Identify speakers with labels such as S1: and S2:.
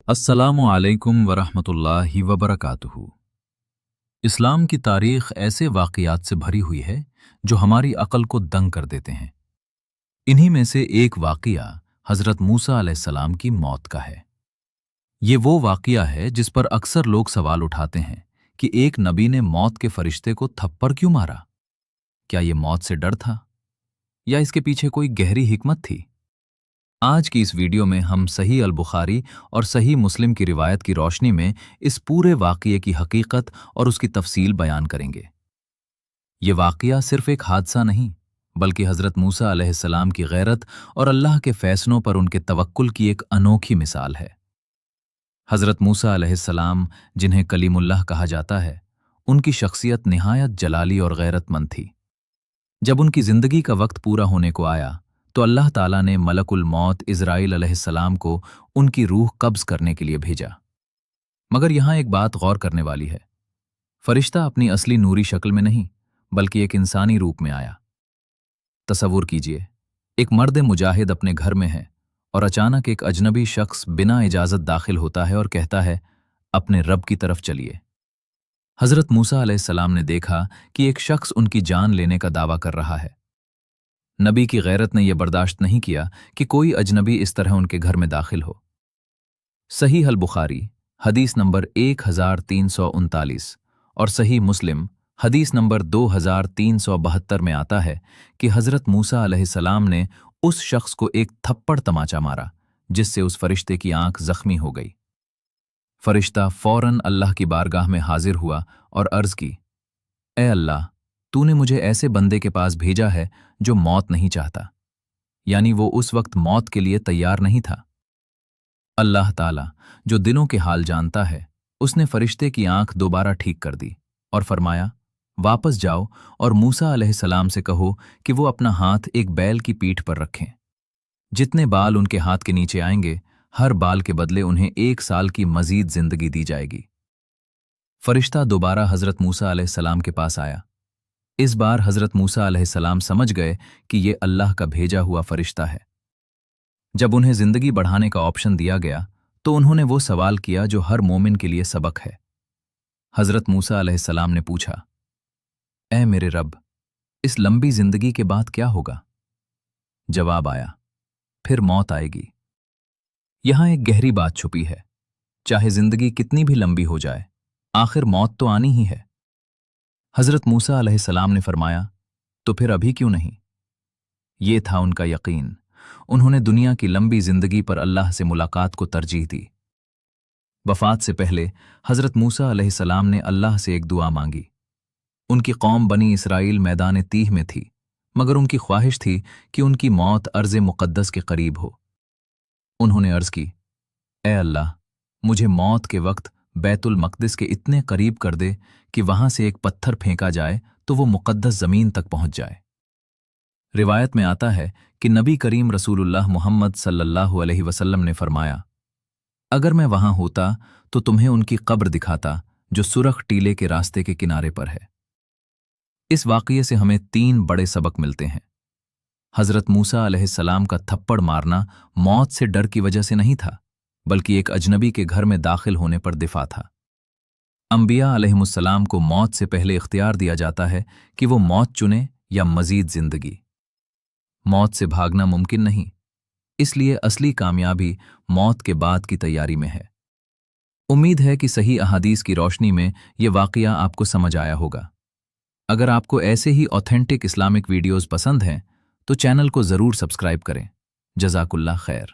S1: अस्सलामु अलैकुम वरहमतुल्लाहि वबरकातुहू। इस्लाम की तारीख ऐसे वाक़ियात से भरी हुई है जो हमारी अक़ल को दंग कर देते हैं। इन्हीं में से एक वाक़िया हज़रत मूसा अलैहिस्सलाम की मौत का है। ये वो वाक़िया है जिस पर अक्सर लोग सवाल उठाते हैं कि एक नबी ने मौत के फरिश्ते को थप्पड़ क्यों मारा? क्या ये मौत से डर था या इसके पीछे कोई गहरी हिकमत थी? आज की इस वीडियो में हम सही अल बुखारी और सही मुस्लिम की रिवायत की रोशनी में इस पूरे वाक़ये की हकीकत और उसकी तफसील बयान करेंगे। ये वाक़या सिर्फ एक हादसा नहीं, बल्कि हज़रत मूसा अलैहिस्सलाम की गैरत और अल्लाह के फ़ैसलों पर उनके तवक्कुल की एक अनोखी मिसाल है। हज़रत मूसा अलैहिस्सलाम, जिन्हें कलीमुल्लाह कहा जाता है, उनकी शख्सियत निहायत जलाली और गैरतमंद थी। जब उनकी ज़िंदगी का वक्त पूरा होने को आया तो अल्लाह ताला ने मलकुल मौत इज़राइल अलैहिस्सलाम को उनकी रूह कब्ज़ करने के लिए भेजा। मगर यहाँ एक बात गौर करने वाली है। फरिश्ता अपनी असली नूरी शक्ल में नहीं, बल्कि एक इंसानी रूप में आया। तसव्वुर कीजिए, एक मर्द मुजाहिद अपने घर में है और अचानक एक अजनबी शख्स बिना इजाज़त दाखिल होता है और कहता है, अपने रब की तरफ चलिए। हज़रत मूसा अलैहिस्सलाम ने देखा कि एक शख्स उनकी जान लेने का दावा कर रहा है। नबी की गैरत ने यह बर्दाश्त नहीं किया कि कोई अजनबी इस तरह उनके घर में दाखिल हो। सही अल बुखारी हदीस नंबर 1339 और सही मुस्लिम हदीस नंबर 2372 में आता है कि हज़रत मूसा अलैहिस्सलाम ने उस शख्स को एक थप्पड़ तमाचा मारा, जिससे उस फरिश्ते की आंख जख्मी हो गई। फरिश्ता फौरन अल्लाह की बारगाह में हाजिर हुआ और अर्ज़ की, ए अल्लाह, तूने मुझे ऐसे बंदे के पास भेजा है जो मौत नहीं चाहता, यानी वो उस वक्त मौत के लिए तैयार नहीं था। अल्लाह ताला, जो दिलों के हाल जानता है, उसने फरिश्ते की आंख दोबारा ठीक कर दी और फरमाया, वापस जाओ और मूसा अलैहिस्सलाम से कहो कि वो अपना हाथ एक बैल की पीठ पर रखें। जितने बाल उनके हाथ के नीचे आएंगे, हर बाल के बदले उन्हें 1 साल की मजीद जिंदगी दी जाएगी। फरिश्ता दोबारा हज़रत मूसा अलैहिस्सलाम के पास आया। इस बार हज़रत मूसा अलैहिस्सलाम समझ गए कि ये अल्लाह का भेजा हुआ फरिश्ता है। जब उन्हें ज़िंदगी बढ़ाने का ऑप्शन दिया गया तो उन्होंने वो सवाल किया जो हर मोमिन के लिए सबक है। हज़रत मूसा अलैहिस्सलाम ने पूछा, ऐ मेरे रब, इस लंबी ज़िंदगी के बाद क्या होगा? जवाब आया, फिर मौत आएगी। यहाँ एक गहरी बात छुपी है। चाहे ज़िंदगी कितनी भी लंबी हो जाए, आखिर मौत तो आनी ही है। हज़रत मूसा अलैहिस्सलाम ने फरमाया, तो फिर अभी क्यों नहीं? ये था उनका यकीन। उन्होंने दुनिया की लंबी जिंदगी पर अल्लाह से मुलाकात को तरजीह दी। वफात से पहले हज़रत मूसा अलैहिस्सलाम ने अल्लाह से एक दुआ मांगी। उनकी कौम बनी इसराइल मैदान तीह में थी, मगर उनकी ख्वाहिश थी कि उनकी मौत अर्ज़ मुक़द्दस के करीब हो। उन्होंने अर्ज़ की, ए अल्लाह, मुझे मौत के वक्त बैतुल मक़दिस के इतने करीब कर दे कि वहां से एक पत्थर फेंका जाए तो वो मुक़द्दस ज़मीन तक पहुंच जाए। रिवायत में आता है कि नबी करीम रसूलुल्लाह मुहम्मद सल्लल्लाहु अलैहि वसल्लम ने फरमाया, अगर मैं वहां होता तो तुम्हें उनकी कब्र दिखाता जो सुरख टीले के रास्ते के किनारे पर है। इस वाक़ये से हमें 3 बड़े सबक मिलते हैं। हज़रत मूसा अलैहिस्सलाम का थप्पड़ मारना मौत से डर की वजह से नहीं था, बल्कि एक अजनबी के घर में दाखिल होने पर दिफा था। अंबिया अलैहिमुस्सलाम को मौत से पहले इख्तियार दिया जाता है कि वो मौत चुने या मजीद जिंदगी। मौत से भागना मुमकिन नहीं, इसलिए असली कामयाबी मौत के बाद की तैयारी में है। उम्मीद है कि सही अहादीस की रोशनी में ये वाक़या आपको समझ आया होगा। अगर आपको ऐसे ही ऑथेंटिक इस्लामिक वीडियोज़ पसंद हैं तो चैनल को ज़रूर सब्सक्राइब करें। जज़ाकुल्लाह खैर।